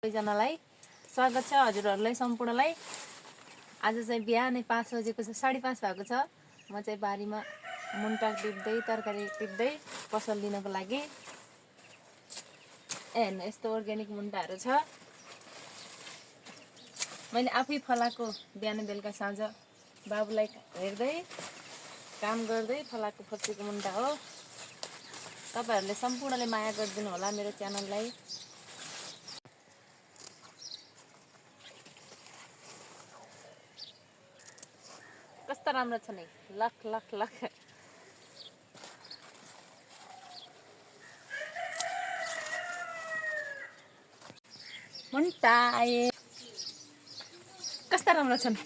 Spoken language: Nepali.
सबैजनालाई स्वागत छ हजुरहरूलाई सम्पूर्णलाई। आज चाहिँ बिहानै 5 बजेको छ, 5:30 भएको छ। म चाहिँ बारीमा मुन्टा टिप्दै तरकारी टिप्दै पसल दिनको लागि। हेर्नु यस्तो अर्ग्यानिक मुन्टाहरू छ। मैले आफै फलाएको बिहान बेलुका साँझ बाबुलाई हेर्दै काम गर्दै फलाएको फर्सीको मुन्टा हो। तपाईहरूले सम्पूर्णले माया गरिदिनु होला मेरो च्यानललाई। कस्तो राम्रो छ नि, लख लख लख। मुन्टा आए कस्ता राम्रो छन्।